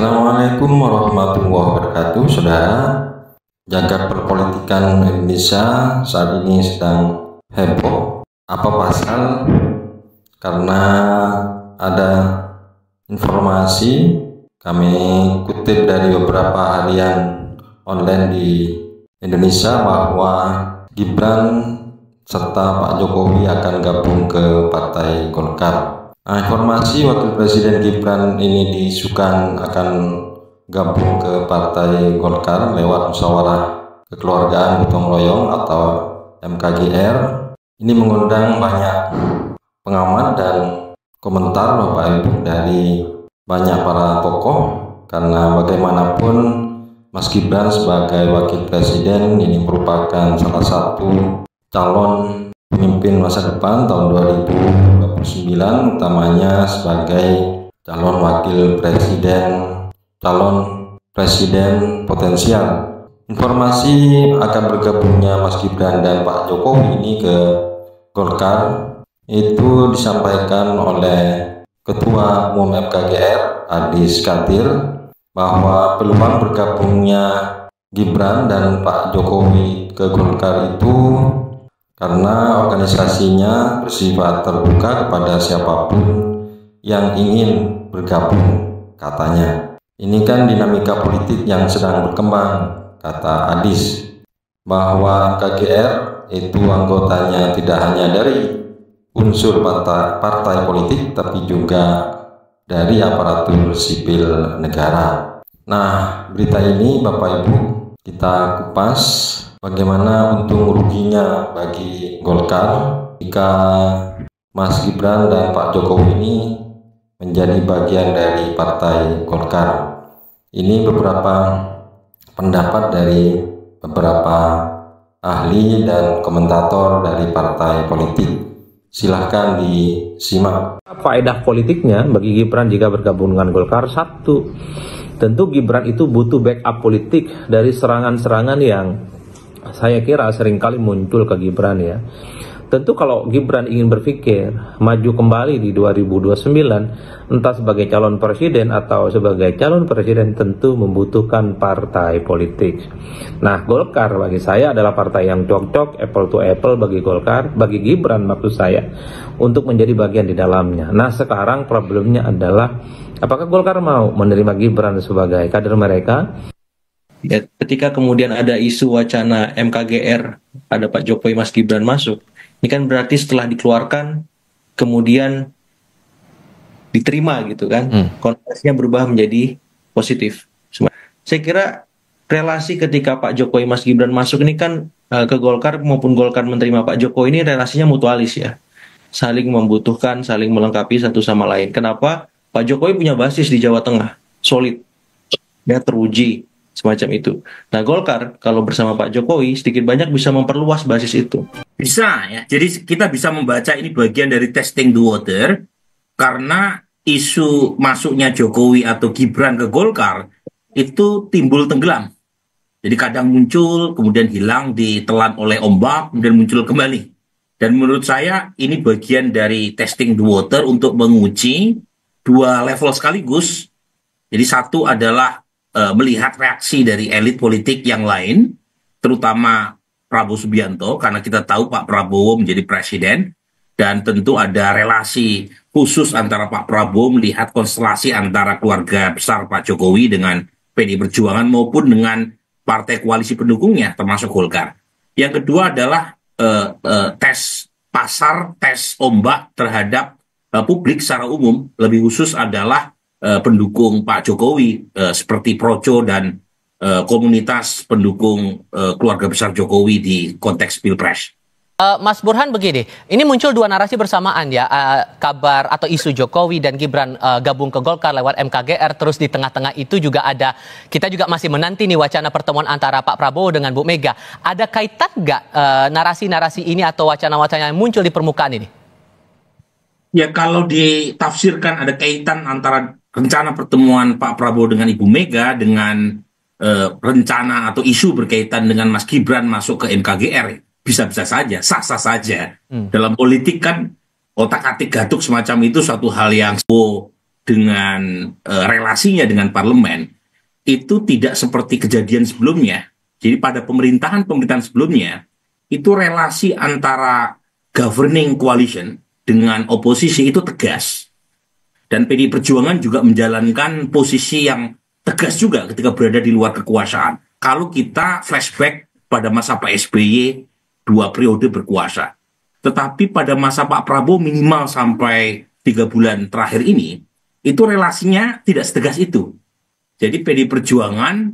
Assalamualaikum warahmatullahi wabarakatuh, saudara. Jagat perpolitikan Indonesia saat ini sedang heboh. Apa pasal? Karena ada informasi, kami kutip dari beberapa harian online di Indonesia bahwa Gibran serta Pak Jokowi akan gabung ke Partai Golkar. Nah, informasi Wakil Presiden Gibran ini diisukan akan gabung ke Partai Golkar lewat musyawarah kekeluargaan gotong royong atau MKGR. Ini mengundang banyak pengamat dan komentar Bapak Ibu dari banyak para tokoh, karena bagaimanapun Mas Gibran sebagai Wakil Presiden ini merupakan salah satu calon pemimpin masa depan tahun 2029, utamanya sebagai calon wakil presiden, calon presiden potensial. Informasi akan bergabungnya Mas Gibran dan Pak Jokowi ini ke Golkar itu disampaikan oleh Ketua Umum MKGR Adis Kadir, bahwa peluang bergabungnya Gibran dan Pak Jokowi ke Golkar itu karena organisasinya bersifat terbuka kepada siapapun yang ingin bergabung, katanya. Ini kan dinamika politik yang sedang berkembang, kata Adis, bahwa KGR itu anggotanya tidak hanya dari unsur partai politik, tapi juga dari aparatur sipil negara. Nah, berita ini Bapak Ibu kita kupas bagaimana untung ruginya bagi Golkar jika Mas Gibran dan Pak Jokowi ini menjadi bagian dari Partai Golkar. Ini beberapa pendapat dari beberapa ahli dan komentator dari partai politik. Silahkan disimak. Faedah politiknya bagi Gibran jika bergabung dengan Golkar, satu, tentu Gibran itu butuh backup politik dari serangan-serangan yang saya kira seringkali muncul ke Gibran ya. Tentu kalau Gibran ingin berpikir maju kembali di 2029, entah sebagai calon presiden atau sebagai calon presiden, tentu membutuhkan partai politik. Nah, Golkar bagi saya adalah partai yang cocok, apple to apple bagi Golkar, bagi Gibran maksud saya, untuk menjadi bagian di dalamnya. Nah, sekarang problemnya adalah apakah Golkar mau menerima Gibran sebagai kader mereka? Ya, ketika kemudian ada isu wacana MKGR, ada Pak Jokowi, Mas Gibran masuk, ini kan berarti setelah dikeluarkan, kemudian diterima gitu kan, konotasinya berubah menjadi positif. Saya kira relasi ketika Pak Jokowi, Mas Gibran masuk ini kan ke Golkar maupun Golkar menerima Pak Jokowi ini relasinya mutualis ya, saling membutuhkan, saling melengkapi satu sama lain. Kenapa? Pak Jokowi punya basis di Jawa Tengah, solid, ya teruji. Semacam itu. Nah, Golkar kalau bersama Pak Jokowi sedikit banyak bisa memperluas basis itu. Bisa ya. Jadi kita bisa membaca ini bagian dari testing the water, karena isu masuknya Jokowi atau Gibran ke Golkar itu timbul tenggelam. Jadi kadang muncul, kemudian hilang, ditelan oleh ombak, kemudian muncul kembali. Dan menurut saya ini bagian dari testing the water untuk menguji dua level sekaligus. Jadi satu adalah melihat reaksi dari elit politik yang lain, terutama Prabowo Subianto, karena kita tahu Pak Prabowo menjadi presiden, dan tentu ada relasi khusus antara Pak Prabowo melihat konstelasi antara keluarga besar Pak Jokowi dengan PDI Perjuangan maupun dengan partai koalisi pendukungnya, termasuk Golkar. Yang kedua adalah tes pasar, tes ombak terhadap publik secara umum, lebih khusus adalah pendukung Pak Jokowi seperti Projo dan komunitas pendukung keluarga besar Jokowi di konteks Pilpres. Mas Burhan, begini, ini muncul dua narasi bersamaan ya, kabar atau isu Jokowi dan Gibran gabung ke Golkar lewat MKGR, terus di tengah-tengah itu juga ada, kita juga masih menanti nih wacana pertemuan antara Pak Prabowo dengan Bu Mega. Ada kaitan nggak narasi-narasi ini atau wacana-wacana yang muncul di permukaan ini? Ya, kalau ditafsirkan ada kaitan antara rencana pertemuan Pak Prabowo dengan Ibu Mega dengan rencana atau isu berkaitan dengan Mas Gibran masuk ke MKGR, bisa-bisa saja, sah-sah saja. Dalam politik kan otak-atik gatuk semacam itu suatu hal yang dengan relasinya dengan parlemen itu tidak seperti kejadian sebelumnya. Jadi pada pemerintahan sebelumnya itu relasi antara governing coalition dengan oposisi itu tegas. Dan PDI Perjuangan juga menjalankan posisi yang tegas juga ketika berada di luar kekuasaan. Kalau kita flashback pada masa Pak SBY 2 periode berkuasa. Tetapi pada masa Pak Prabowo minimal sampai 3 bulan terakhir ini, itu relasinya tidak setegas itu. Jadi PDI Perjuangan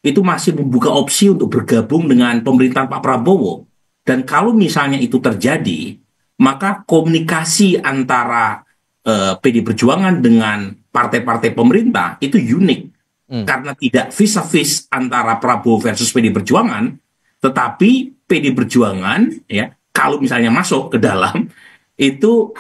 itu masih membuka opsi untuk bergabung dengan pemerintahan Pak Prabowo. Dan kalau misalnya itu terjadi, maka komunikasi antara PDI Perjuangan dengan partai-partai pemerintah itu unik. Karena tidak vis-a-vis antara Prabowo versus PDI Perjuangan, tetapi PDI Perjuangan ya kalau misalnya masuk ke dalam itu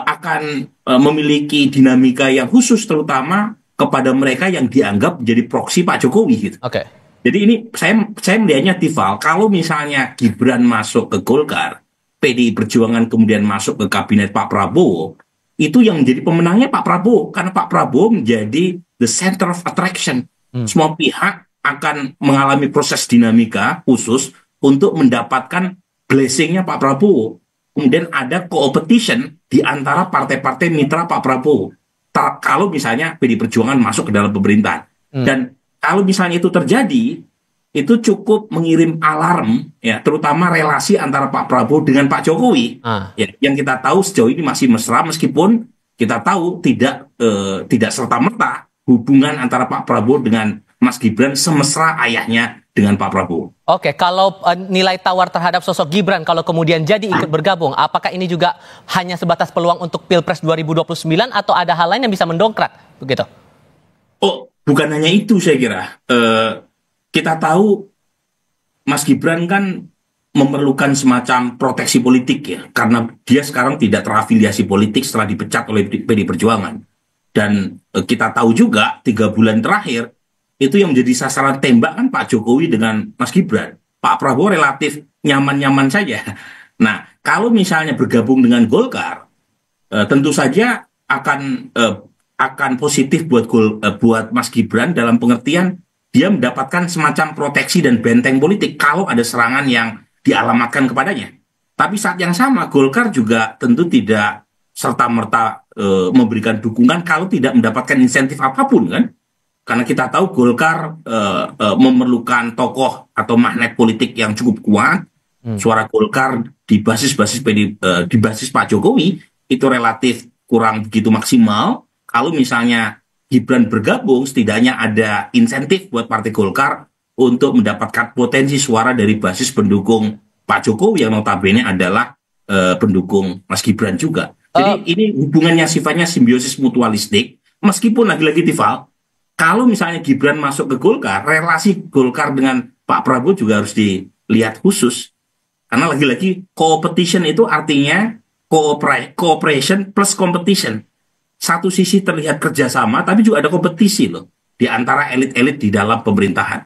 akan memiliki dinamika yang khusus terutama kepada mereka yang dianggap menjadi proksi Pak Jokowi gitu. Oke. Jadi ini saya melihatnya Tifal, kalau misalnya Gibran masuk ke Golkar, PDI Perjuangan kemudian masuk ke kabinet Pak Prabowo, itu yang menjadi pemenangnya Pak Prabowo karena Pak Prabowo menjadi the center of attraction. Semua pihak akan mengalami proses dinamika khusus untuk mendapatkan blessingnya Pak Prabowo. Kemudian ada competition di antara partai-partai mitra Pak Prabowo. Kalau misalnya PDI Perjuangan masuk ke dalam pemerintahan. Dan kalau misalnya itu terjadi, itu cukup mengirim alarm, ya, terutama relasi antara Pak Prabowo dengan Pak Jokowi, ya, yang kita tahu sejauh ini masih mesra, meskipun kita tahu tidak serta-merta hubungan antara Pak Prabowo dengan Mas Gibran semesra ayahnya dengan Pak Prabowo. Oke, kalau nilai tawar terhadap sosok Gibran kalau kemudian jadi ikut bergabung, apakah ini juga hanya sebatas peluang untuk Pilpres 2029 atau ada hal lain yang bisa mendongkrak begitu? Oh, bukan hanya itu saya kira. Kita tahu Mas Gibran kan memerlukan semacam proteksi politik ya, karena dia sekarang tidak terafiliasi politik setelah dipecat oleh PDI Perjuangan. Dan kita tahu juga 3 bulan terakhir itu yang menjadi sasaran tembak kan Pak Jokowi dengan Mas Gibran. Pak Prabowo relatif nyaman-nyaman saja. Nah, kalau misalnya bergabung dengan Golkar, tentu saja akan positif buat Mas Gibran dalam pengertian dia mendapatkan semacam proteksi dan benteng politik kalau ada serangan yang dialamatkan kepadanya. Tapi saat yang sama Golkar juga tentu tidak serta-merta memberikan dukungan kalau tidak mendapatkan insentif apapun kan. Karena kita tahu Golkar memerlukan tokoh atau magnet politik yang cukup kuat. Suara Golkar di basis Pak Jokowi itu relatif kurang begitu maksimal. Kalau misalnya Gibran bergabung, setidaknya ada insentif buat Partai Golkar untuk mendapatkan potensi suara dari basis pendukung Pak Jokowi yang notabene adalah pendukung Mas Gibran juga. Jadi ini hubungannya sifatnya simbiosis mutualistik. Meskipun lagi-lagi Tifal, kalau misalnya Gibran masuk ke Golkar, relasi Golkar dengan Pak Prabowo juga harus dilihat khusus. Karena lagi-lagi competition itu artinya cooperation plus competition. Satu sisi terlihat kerjasama, tapi juga ada kompetisi loh di antara elit-elit di dalam pemerintahan.